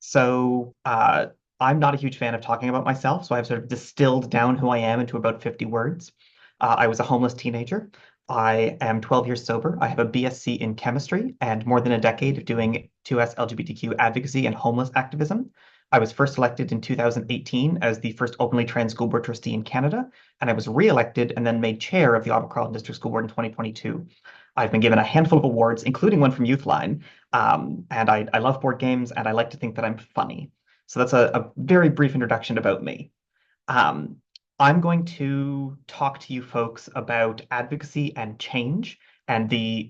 So I'm not a huge fan of talking about myself, so I've sort of distilled down who I am into about 50 words. I was a homeless teenager. I am 12 years sober. I have a BSc in chemistry and more than a decade of doing 2S LGBTQ advocacy and homeless activism. I was first elected in 2018 as the first openly trans school board trustee in Canada, and I was re-elected and then made chair of the Ottawa-Carleton District School Board in 2022. I've been given a handful of awards, including one from YouthLine, and I love board games, and I like to think that I'm funny. So that's a very brief introduction about me. Um, I'm going to talk to you folks about advocacy and change.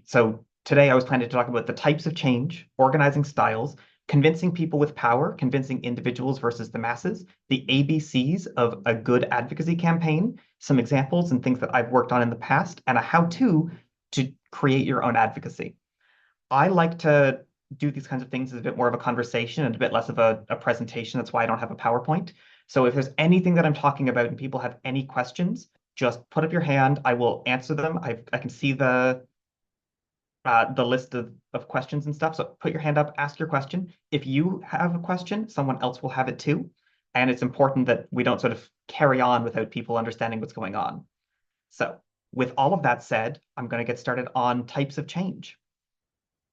So today I was planning to talk about the types of change, organizing styles, convincing people with power, convincing individuals versus the masses, the ABCs of a good advocacy campaign, some examples and things that I've worked on in the past, and a how to create your own advocacy. I like to do these kinds of things as a bit more of a conversation and a bit less of a presentation. That's why I don't have a PowerPoint. So if there's anything that I'm talking about and people have any questions, just put up your hand. I will answer them. I can see the list of questions and stuff. So put your hand up, ask your question. If you have a question, someone else will have it too. And it's important that we don't sort of carry on without people understanding what's going on. So with all of that said, I'm going to get started on types of change.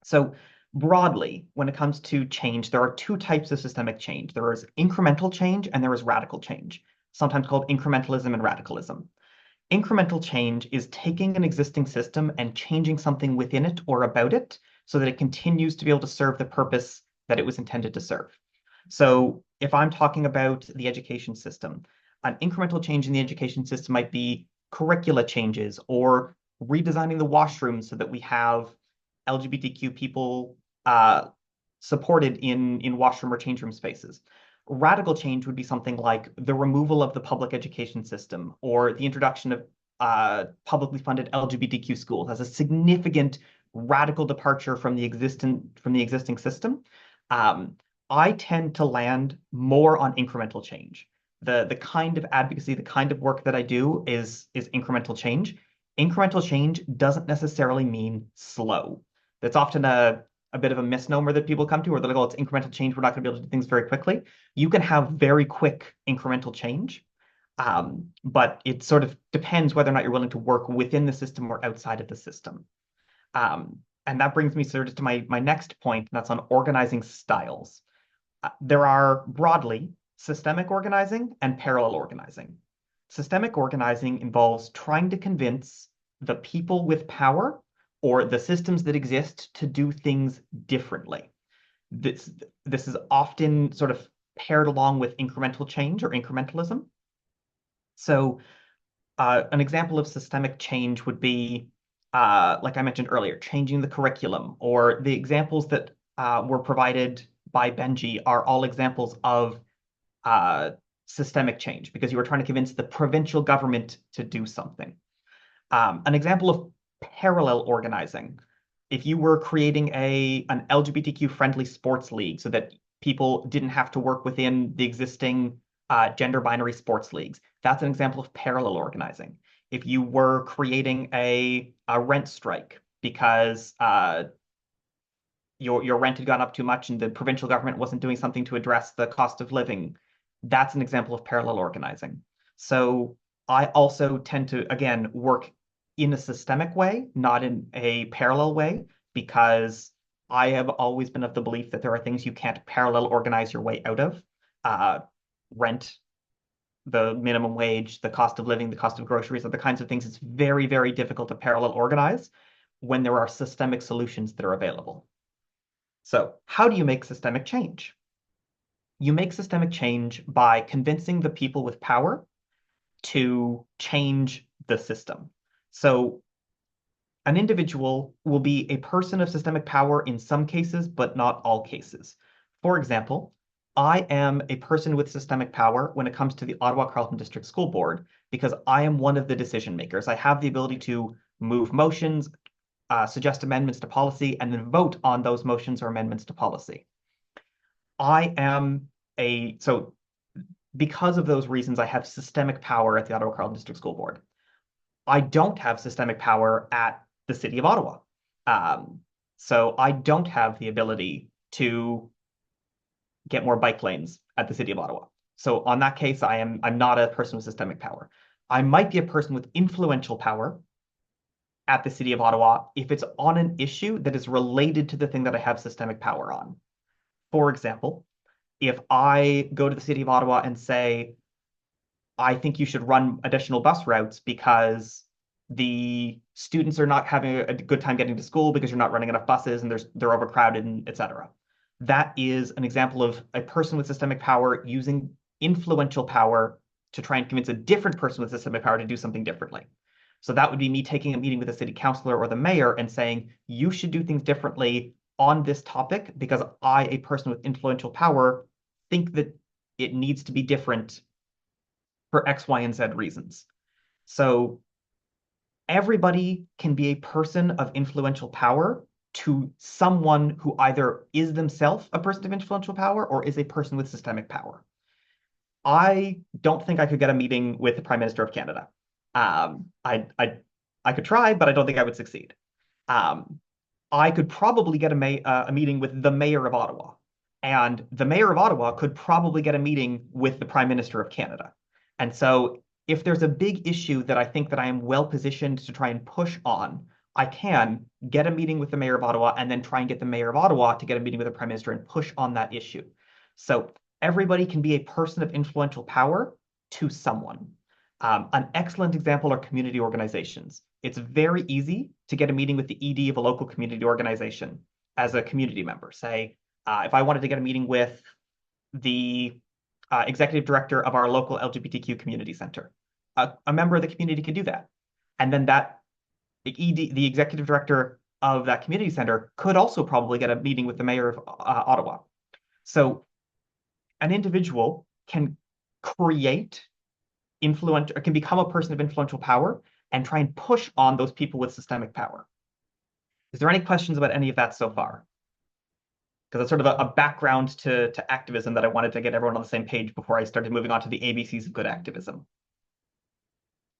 So broadly, when it comes to change, there are two types of systemic change. There is incremental change and there is radical change, sometimes called incrementalism and radicalism. Incremental change is taking an existing system and changing something within it or about it so that it continues to be able to serve the purpose that it was intended to serve. So if I'm talking about the education system, an incremental change in the education system might be curricula changes or redesigning the washrooms so that we have LGBTQ people supported in washroom or change room spaces. Radical change would be something like the removal of the public education system or the introduction of publicly funded LGBTQ schools as a significant radical departure from the existing system. I tend to land more on incremental change. The kind of advocacy, the kind of work that I do is incremental change. Incremental change doesn't necessarily mean slow. That's often a bit of a misnomer that people come to, where they're like, oh, it's incremental change. We're not going to be able to do things very quickly. You can have very quick incremental change, but it sort of depends whether or not you're willing to work within the system or outside of the system. And that brings me sort of to my next point, and that's on organizing styles. There are broadly systemic organizing and parallel organizing. Systemic organizing involves trying to convince the people with power or the systems that exist to do things differently. This is often sort of paired along with incremental change or incrementalism. So an example of systemic change would be, like I mentioned earlier, changing the curriculum, or the examples that were provided by Benji are all examples of systemic change because you were trying to convince the provincial government to do something. An example of parallel organizing, if you were creating an LGBTQ friendly sports league so that people didn't have to work within the existing gender binary sports leagues, that's an example of parallel organizing. If you were creating a rent strike because your rent had gone up too much and the provincial government wasn't doing something to address the cost of living, that's an example of parallel organizing. So I also tend to, again, work in a systemic way, not in a parallel way, because I have always been of the belief that there are things you can't parallel organize your way out of. Rent, the minimum wage, the cost of living, the cost of groceries, are the kinds of things it's very, very difficult to parallel organize when there are systemic solutions that are available. So how do you make systemic change? You make systemic change by convincing the people with power to change the system. So an individual will be a person of systemic power in some cases, but not all cases. For example, I am a person with systemic power when it comes to the Ottawa-Carleton District School Board because I am one of the decision makers. I have the ability to move motions, suggest amendments to policy, and then vote on those motions or amendments to policy. So because of those reasons, I have systemic power at the Ottawa-Carleton District School Board. I don't have systemic power at the City of Ottawa. So I don't have the ability to get more bike lanes at the City of Ottawa. So on that case, I'm not a person with systemic power. I might be a person with influential power at the City of Ottawa if it's on an issue that is related to the thing that I have systemic power on. For example, if I go to the City of Ottawa and say, I think you should run additional bus routes because the students are not having a good time getting to school because you're not running enough buses and they're overcrowded and etc. That is an example of a person with systemic power using influential power to try and convince a different person with systemic power to do something differently. So that would be me taking a meeting with the city councilor or the mayor and saying, you should do things differently on this topic because I, a person with influential power, think that it needs to be different for X, Y, and Z reasons. So everybody can be a person of influential power to someone who either is themselves a person of influential power or is a person with systemic power. I don't think I could get a meeting with the Prime Minister of Canada. I could try, but I don't think I would succeed. I could probably get a meeting with the Mayor of Ottawa, and the Mayor of Ottawa could probably get a meeting with the Prime Minister of Canada. And so if there's a big issue that I think that I am well positioned to try and push on, I can get a meeting with the Mayor of Ottawa and then try and get the Mayor of Ottawa to get a meeting with the Prime Minister and push on that issue. So everybody can be a person of influential power to someone. An excellent example are community organizations. It's very easy to get a meeting with the ED of a local community organization as a community member. Say, if I wanted to get a meeting with the executive director of our local LGBTQ community center, a member of the community could do that. And then the executive director of that community center could also probably get a meeting with the mayor of Ottawa. So an individual can create influential, can become a person of influential power and try and push on those people with systemic power. Is there any questions about any of that so far? Because it's sort of a background to activism that I wanted to get everyone on the same page before I started moving on to the ABCs of good activism.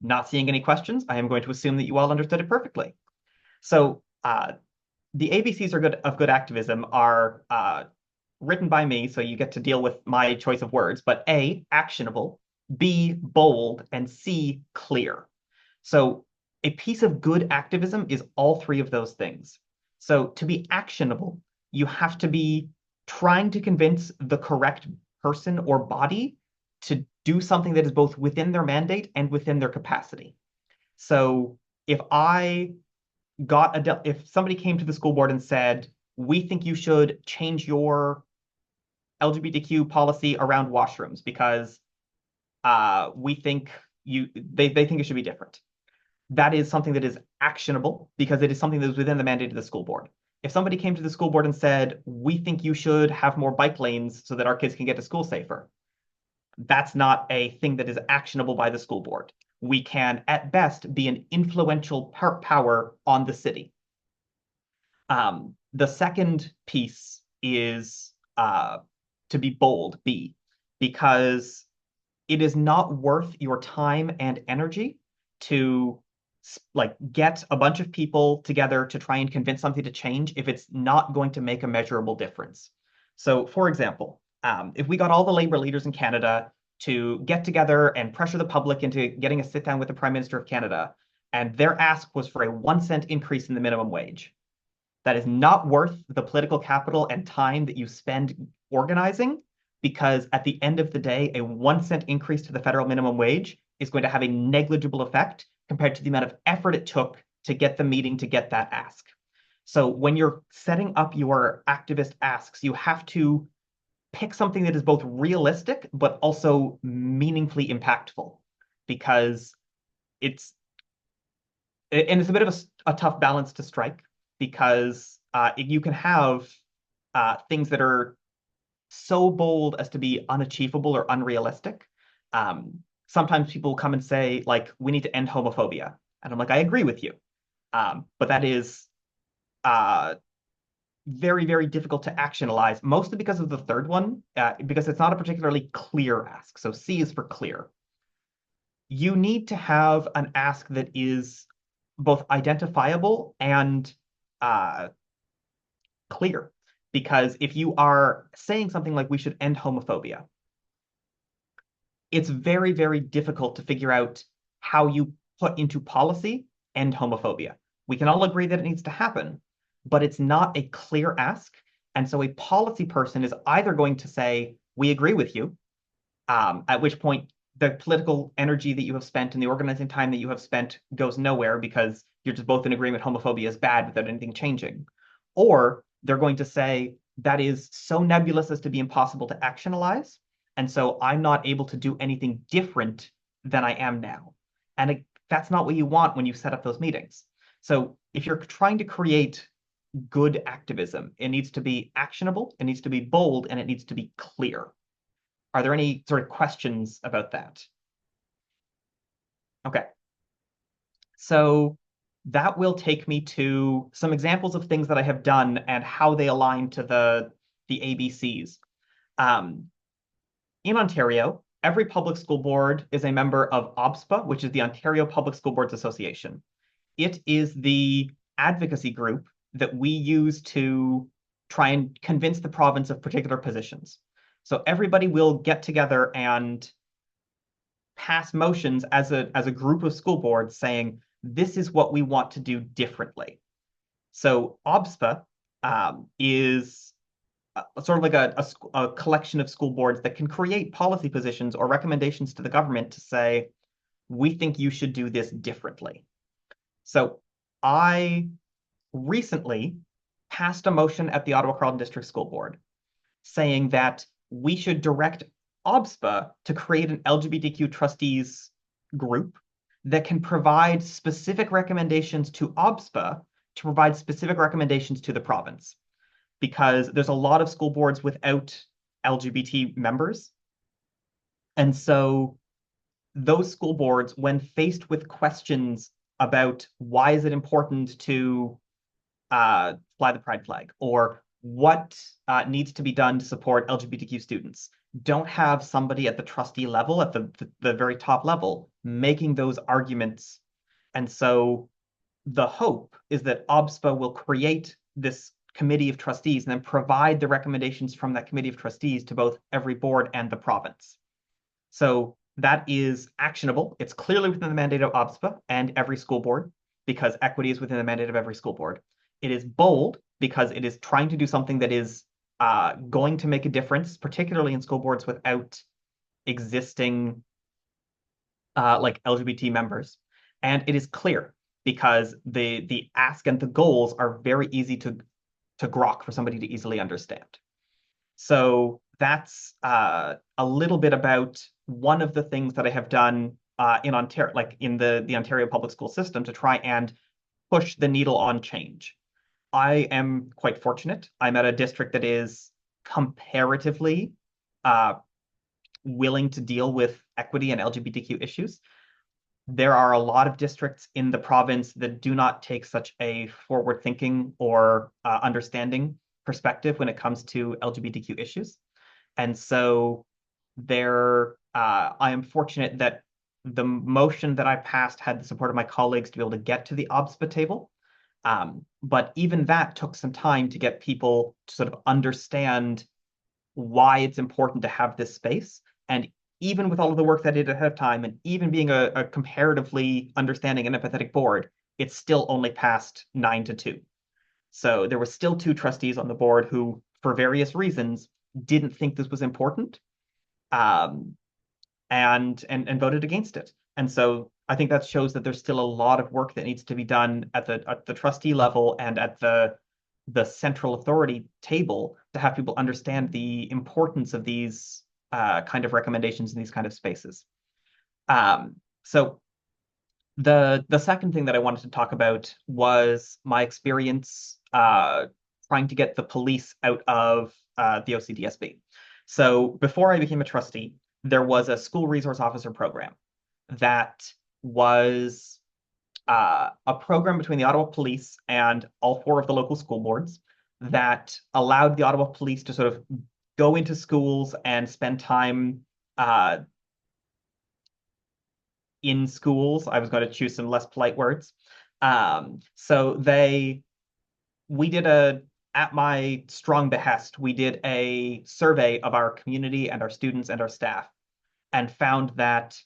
Not seeing any questions, I am going to assume that you all understood it perfectly. So the ABCs of good activism are written by me, so you get to deal with my choice of words, but A, actionable, B, bold, and C, clear. So a piece of good activism is all three of those things. So to be actionable, you have to be trying to convince the correct person or body to do something that is both within their mandate and within their capacity. So if if somebody came to the school board and said, we think you should change your LGBTQ policy around washrooms because we think they think it should be different. That is something that is actionable because it is something that is within the mandate of the school board. If somebody came to the school board and said, we think you should have more bike lanes so that our kids can get to school safer, that's not a thing that is actionable by the school board. We can, at best, be an influential power on the city. The second piece is to be bold, B, because it is not worth your time and energy to get a bunch of people together to try and convince something to change if it's not going to make a measurable difference. So, for example, if we got all the labor leaders in Canada to get together and pressure the public into getting a sit down with the Prime Minister of Canada, and their ask was for a 1 cent increase in the minimum wage, that is not worth the political capital and time that you spend organizing, because at the end of the day, a 1 cent increase to the federal minimum wage is going to have a negligible effect compared to the amount of effort it took to get the meeting to get that ask. So when you're setting up your activist asks, you have to pick something that is both realistic but also meaningfully impactful, because it's a bit of a tough balance to strike, because you can have things that are so bold as to be unachievable or unrealistic. Sometimes people come and say, like, we need to end homophobia. And I'm like, I agree with you. But that is very, very difficult to actionalize, mostly because of the third one, because it's not a particularly clear ask. So C is for clear. You need to have an ask that is both identifiable and clear, Because if you are saying something like we should end homophobia, it's very, very difficult to figure out how you put into policy end homophobia. We can all agree that it needs to happen, but it's not a clear ask. And so a policy person is either going to say, we agree with you, at which point the political energy that you have spent and the organizing time that you have spent goes nowhere because you're just both in agreement homophobia is bad without anything changing. Or they're going to say that is so nebulous as to be impossible to actionalize. And so I'm not able to do anything different than I am now. And that's not what you want when you set up those meetings. So if you're trying to create good activism, it needs to be actionable, it needs to be bold, and it needs to be clear. Are there any sort of questions about that? Okay. So that will take me to some examples of things that I have done and how they align to the ABCs. Um, in Ontario, every public school board is a member of OBSPA, which is the Ontario Public School Boards Association. It is the advocacy group that we use to try and convince the province of particular positions. So everybody will get together and pass motions as a group of school boards saying, this is what we want to do differently. So OBSPA is sort of like a collection of school boards that can create policy positions or recommendations to the government to say, we think you should do this differently. So I recently passed a motion at the Ottawa-Carleton District School Board saying that we should direct OBSPA to create an LGBTQ trustees group that can provide specific recommendations to OBSPA to provide specific recommendations to the province. Because there's a lot of school boards without LGBT members. And so those school boards, when faced with questions about why is it important to fly the pride flag or what needs to be done to support LGBTQ students, don't have somebody at the trustee level, at the very top level, making those arguments. And so the hope is that OBSPA will create this committee of trustees and then provide the recommendations from that committee of trustees to both every board and the province. So that is actionable. It's clearly within the mandate of OBSPA and every school board because equity is within the mandate of every school board. It is bold because it is trying to do something that is going to make a difference, particularly in school boards without existing like LGBT members. And it is clear because the ask and the goals are very easy to grok for somebody to easily understand. So that's a little bit about one of the things that I have done in Ontario, like in the Ontario public school system to try and push the needle on change. I am quite fortunate. I'm at a district that is comparatively willing to deal with equity and LGBTQ issues. There are a lot of districts in the province that do not take such a forward-thinking or understanding perspective when it comes to LGBTQ issues. And so I am fortunate that the motion that I passed had the support of my colleagues to be able to get to the OBSPA table. But even that took some time to get people to sort of understand why it's important to have this space. And even with all of the work that I did ahead of time, and even being a comparatively understanding and empathetic board, it's still only passed 9-2. So there were still 2 trustees on the board who, for various reasons, didn't think this was important, and voted against it. And so I think that shows that there's still a lot of work that needs to be done at the trustee level and at the central authority table to have people understand the importance of these kind of recommendations in these kind of spaces. So the second thing that I wanted to talk about was my experience trying to get the police out of the OCDSB. So before I became a trustee, there was a school resource officer program that was a program between the Ottawa Police and all 4 of the local school boards that allowed the Ottawa Police to sort of go into schools and spend time in schools. I was going to choose some less polite words. So we did at my strong behest, we did a survey of our community and our students and our staff and found that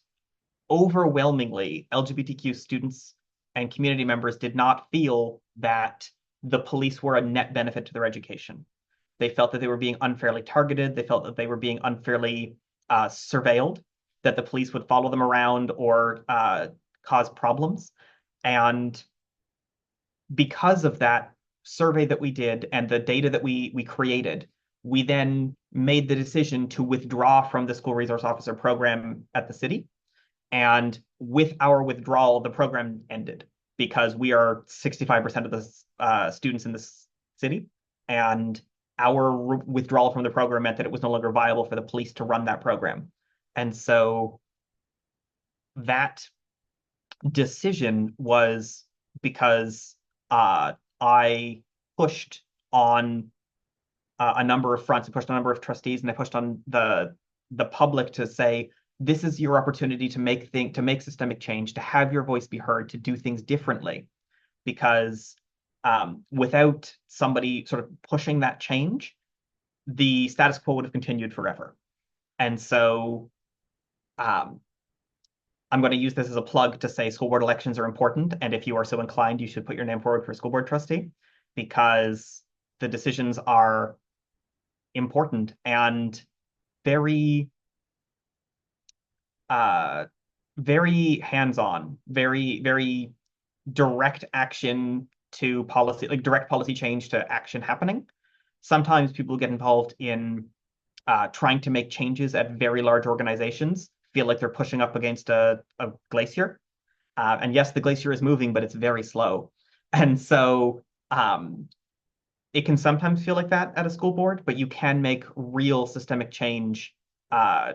overwhelmingly LGBTQ students and community members did not feel that the police were a net benefit to their education. They felt that they were being unfairly targeted. They felt that they were being unfairly surveilled, that the police would follow them around or cause problems. And because of that survey that we did and the data that we created, we then made the decision to withdraw from the school resource officer program at the city. And with our withdrawal, the program ended because we are 65% of the students in this city. And our withdrawal from the program meant that it was no longer viable for the police to run that program. And so that decision was because I pushed on a number of fronts. I pushed on a number of trustees, and I pushed on the public to say, this is your opportunity to make systemic change, to have your voice be heard, to do things differently. Because without somebody sort of pushing that change, the status quo would have continued forever. And so I'm going to use this as a plug to say school board elections are important. And if you are so inclined, you should put your name forward for a school board trustee, because the decisions are important and very very hands-on, very direct action to policy, like direct policy change to action happening. Sometimes people get involved in trying to make changes at very large organizations, feel like they're pushing up against a glacier. And yes, the glacier is moving, but it's very slow. And so it can sometimes feel like that at a school board, but you can make real systemic change. I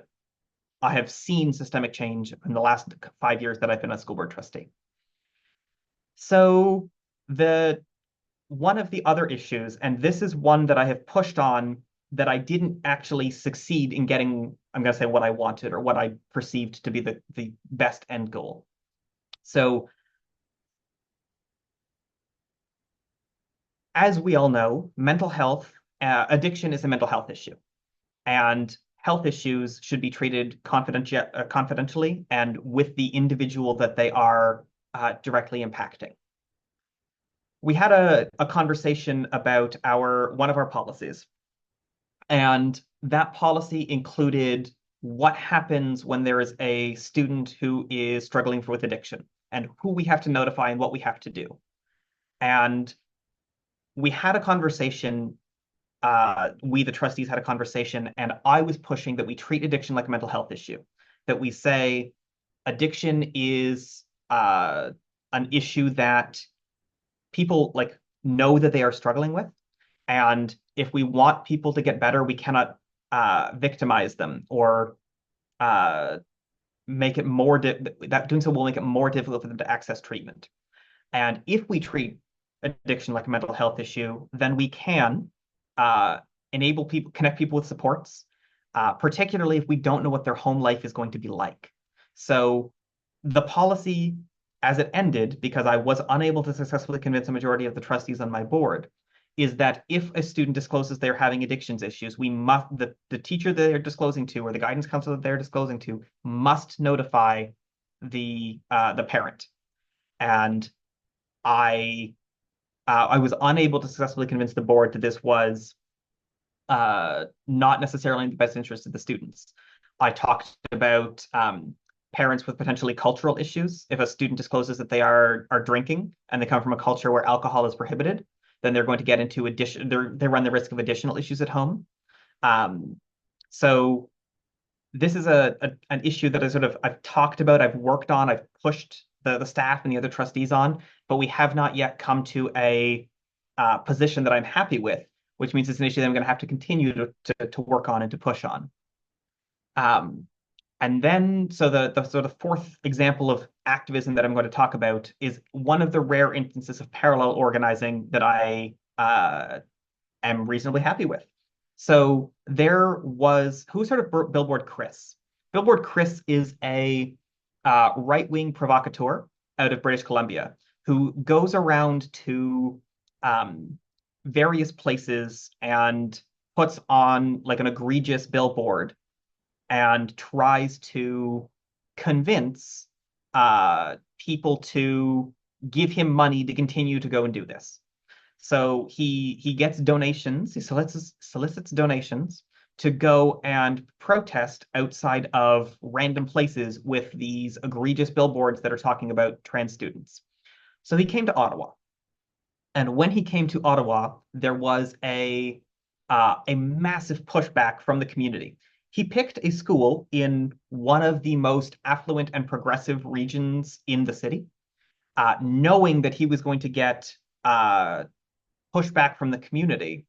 have seen systemic change in the last 5 years that I've been a school board trustee. So one of the other issues, and this is one that I have pushed on that I didn't actually succeed in getting, I'm going to say what I wanted or what I perceived to be the best end goal. So as we all know, mental health, addiction is a mental health issue. And health issues should be treated confidentially and with the individual that they are directly impacting. We had a conversation about one of our policies, and that policy included what happens when there is a student who is struggling with addiction and who we have to notify and what we have to do. And we had a conversation. We, the trustees, had a conversation, and I was pushing that we treat addiction like a mental health issue, that we say addiction is an issue that people like know that they are struggling with. And if we want people to get better, we cannot victimize them or make it more, that doing so will make it more difficult for them to access treatment. And if we treat addiction like a mental health issue, then we can enable people, connect people with supports, particularly if we don't know what their home life is going to be like. So the policy, as it ended, because I was unable to successfully convince a majority of the trustees on my board, is that if a student discloses they're having addictions issues, we must, the teacher that they're disclosing to or the guidance counselor that they're disclosing to must notify the parent. And I was unable to successfully convince the board that this was not necessarily in the best interest of the students. I talked about parents with potentially cultural issues. If a student discloses that they are drinking and they come from a culture where alcohol is prohibited, then they're going to get into they run the risk of additional issues at home. So this is an issue that I've talked about, I've worked on, I've pushed the staff and the other trustees on, but we have not yet come to a position that I'm happy with, which means it's an issue that I'm going to have to continue to work on and to push on. And then, so the sort of fourth example of activism that I'm going to talk about is one of the rare instances of parallel organizing that I am reasonably happy with. So there was, who's heard of Billboard Chris? Billboard Chris is a right-wing provocateur out of British Columbia who goes around to various places and puts on like an egregious billboard and tries to convince people to give him money to continue to go and do this. So he gets donations, he solicits donations to go and protest outside of random places with these egregious billboards that are talking about trans students. So he came to Ottawa. And when he came to Ottawa, there was a massive pushback from the community. He picked a school in one of the most affluent and progressive regions in the city, knowing that he was going to get pushback from the community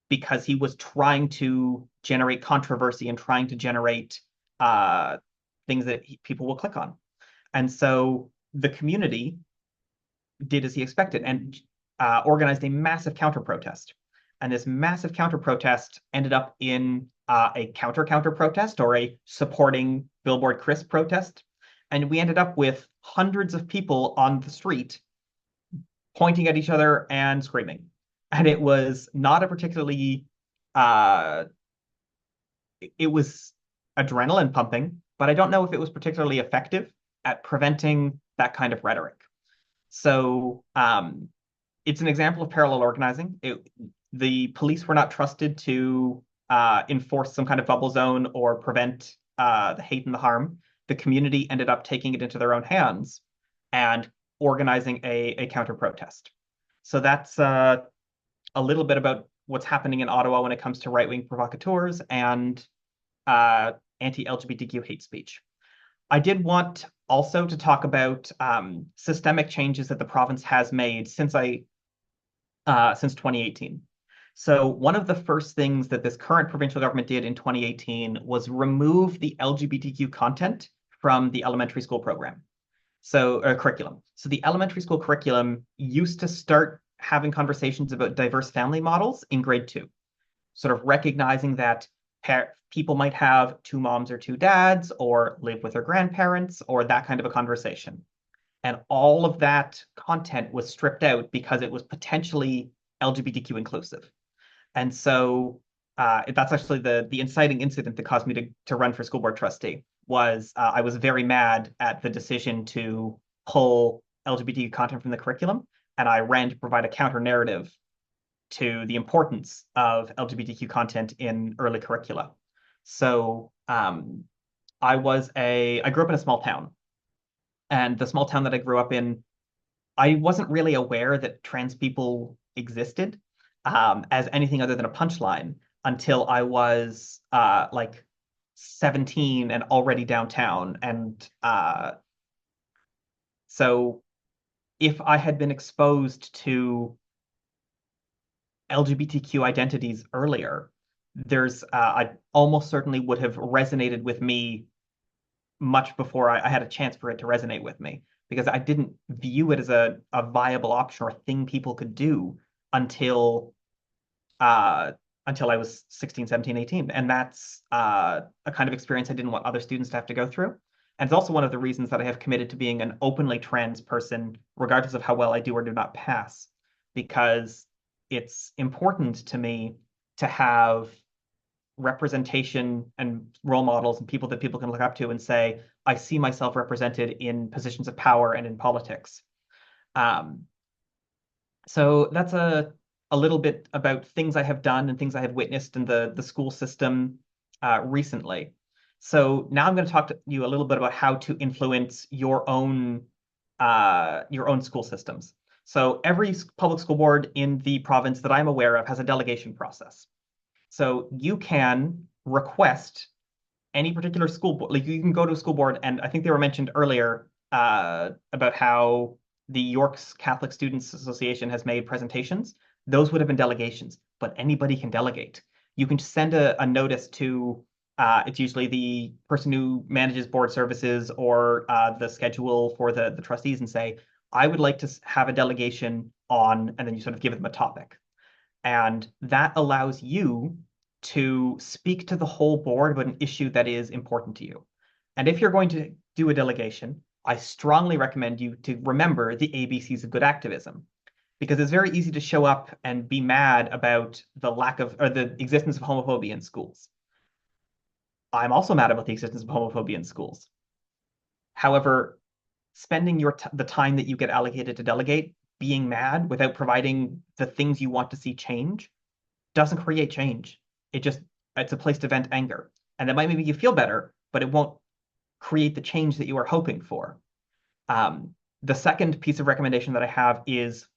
because he was trying to generate controversy and trying to generate things that people will click on. And so the community did as he expected and organized a massive counter protest. And this massive counter protest ended up in a counter protest or a supporting Billboard Chris protest. And we ended up with hundreds of people on the street pointing at each other and screaming. And it was not a particularly, it was adrenaline pumping, but I don't know if it was particularly effective at preventing that kind of rhetoric. So it's an example of parallel organizing. The police were not trusted to enforce some kind of bubble zone or prevent the hate and the harm. The community ended up taking it into their own hands and organizing a counter protest. So that's a little bit about what's happening in Ottawa when it comes to right-wing provocateurs and anti-LGBTQ hate speech. I did want also to talk about systemic changes that the province has made since 2018. So one of the first things that this current provincial government did in 2018 was remove the LGBTQ content from the elementary school program. So curriculum. So the elementary school curriculum used to start having conversations about diverse family models in grade 2, sort of recognizing that people might have 2 moms or 2 dads or live with their grandparents or that kind of a conversation. And all of that content was stripped out because it was potentially LGBTQ inclusive. And so that's actually the inciting incident that caused me to run for school board trustee was I was very mad at the decision to pull LGBTQ content from the curriculum. And I ran to provide a counter narrative to the importance of LGBTQ content in early curricula. So I grew up in a small town. And the small town that I grew up in, I wasn't really aware that trans people existed as anything other than a punchline until I was like 17 and already downtown. And so if I had been exposed to LGBTQ identities earlier, I almost certainly would have resonated with me much before I had a chance for it to resonate with me, because I didn't view it as a viable option or a thing people could do until I was 16, 17, 18. And that's a kind of experience I didn't want other students to have to go through. And it's also one of the reasons that I have committed to being an openly trans person, regardless of how well I do or do not pass, because it's important to me to have representation and role models and people that people can look up to and say, I see myself represented in positions of power and in politics. So that's a little bit about things I have done and things I have witnessed in the school system recently. So now I'm going to talk to you a little bit about how to influence your own school systems. So every public school board in the province that I'm aware of has a delegation process. So you can request any particular school board, like you can go to a school board, and I think they were mentioned earlier about how the York's Catholic Students Association has made presentations. Those would have been delegations, but anybody can delegate. You can send a notice to, it's usually the person who manages board services or the schedule for the trustees and say, I would like to have a delegation on, and then you sort of give them a topic. And that allows you to speak to the whole board about an issue that is important to you. And if you're going to do a delegation, I strongly recommend you to remember the ABCs of good activism. because it's very easy to show up and be mad about the lack of or the existence of homophobia in schools. I'm also mad about the existence of homophobia in schools. However, spending the time that you get allocated to delegate being mad without providing the things you want to see change doesn't create change. It's a place to vent anger. And that might make you feel better, but it won't create the change that you are hoping for. The second piece of recommendation that I have is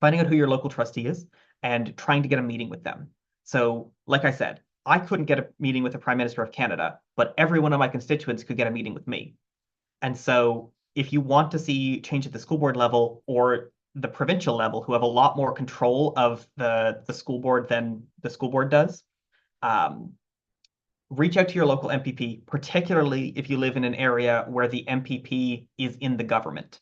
finding out who your local trustee is and trying to get a meeting with them. So, like I said, I couldn't get a meeting with the Prime Minister of Canada, but every one of my constituents could get a meeting with me. And so, if you want to see change at the school board level or the provincial level, who have a lot more control of the school board than the school board does, um, reach out to your local MPP, particularly if you live in an area where the MPP is in the government.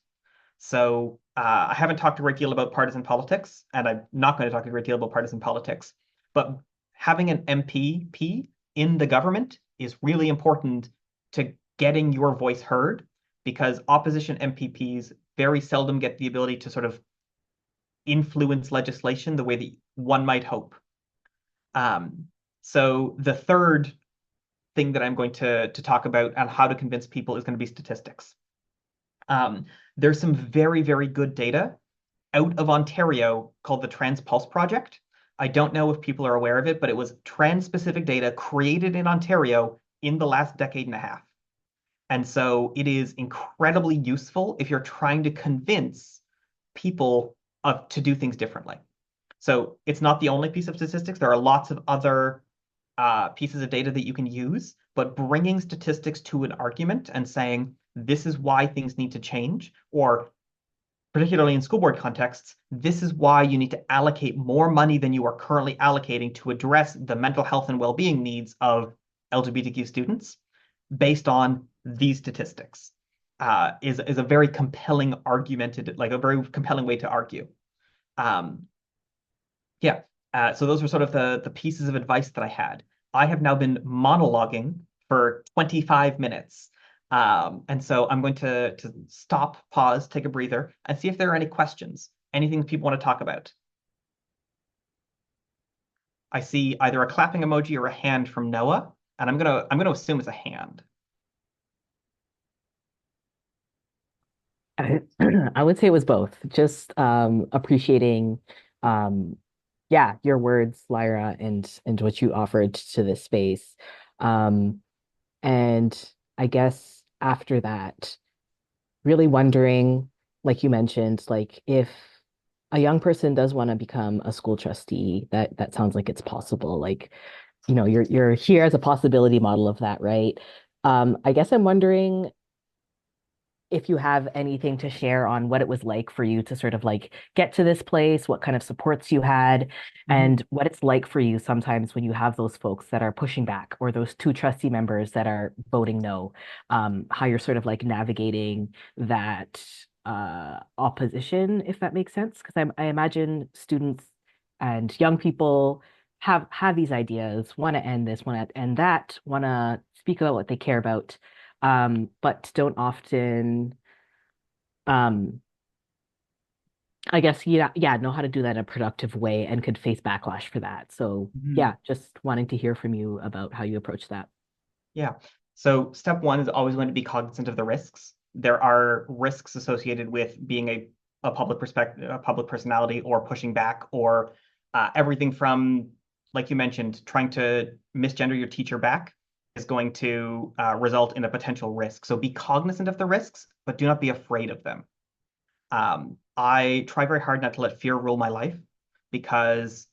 So I haven't talked a great deal about partisan politics, and I'm not going to talk a great deal about partisan politics, but having an MPP in the government is really important to getting your voice heard, because opposition MPPs very seldom get the ability to sort of influence legislation the way that one might hope. So the third thing that I'm going to talk about on how to convince people is going to be statistics. There's some very, very good data out of Ontario called the Trans Pulse Project. I don't know if people are aware of it, but it was trans-specific data created in Ontario in the last decade and a half. And so it is incredibly useful if you're trying to convince people to do things differently. So it's not the only piece of statistics. There are lots of other pieces of data that you can use, but bringing statistics to an argument and saying, this is why things need to change, or particularly in school board contexts, this is why you need to allocate more money than you are currently allocating to address the mental health and well-being needs of LGBTQ students based on these statistics, is a very compelling like a very compelling way to argue. Yeah. So those were sort of the pieces of advice that I had. I have now been monologuing for 25 minutes. And so I'm going to stop, pause, take a breather, and see if there are any questions, anything people want to talk about. I see either a clapping emoji or a hand from Noah, and I'm gonna assume it's a hand. I would say it was both. Just appreciating yeah, your words, Lyra, and what you offered to this space. Um and I guess after that, really wondering, like you mentioned, like if a young person does want to become a school trustee, that sounds like it's possible. Like, you're here as a possibility model of that, right? I guess I'm wondering if you have anything to share on what it was like for you to sort of like get to this place, what kind of supports you had, Mhm. and what it's like for you sometimes when you have those folks that are pushing back or those two trustee members that are voting no, how you're sort of like navigating that opposition, if that makes sense. Because I imagine students and young people have these ideas, want to end this, want to end that, want to speak about what they care about, but don't often, um, I guess, yeah, know how to do that in a productive way and could face backlash for that. So, Mhm. yeah, just wanting to hear from you about how you approach that. Yeah. So step one is always going to be cognizant of the risks. There are risks associated with being a public perspective, a public personality, or pushing back, or everything from, like you mentioned, trying to misgender your teacher back is going to result in a potential risk. So be cognizant of the risks, but do not be afraid of them. I try very hard not to let fear rule my life, because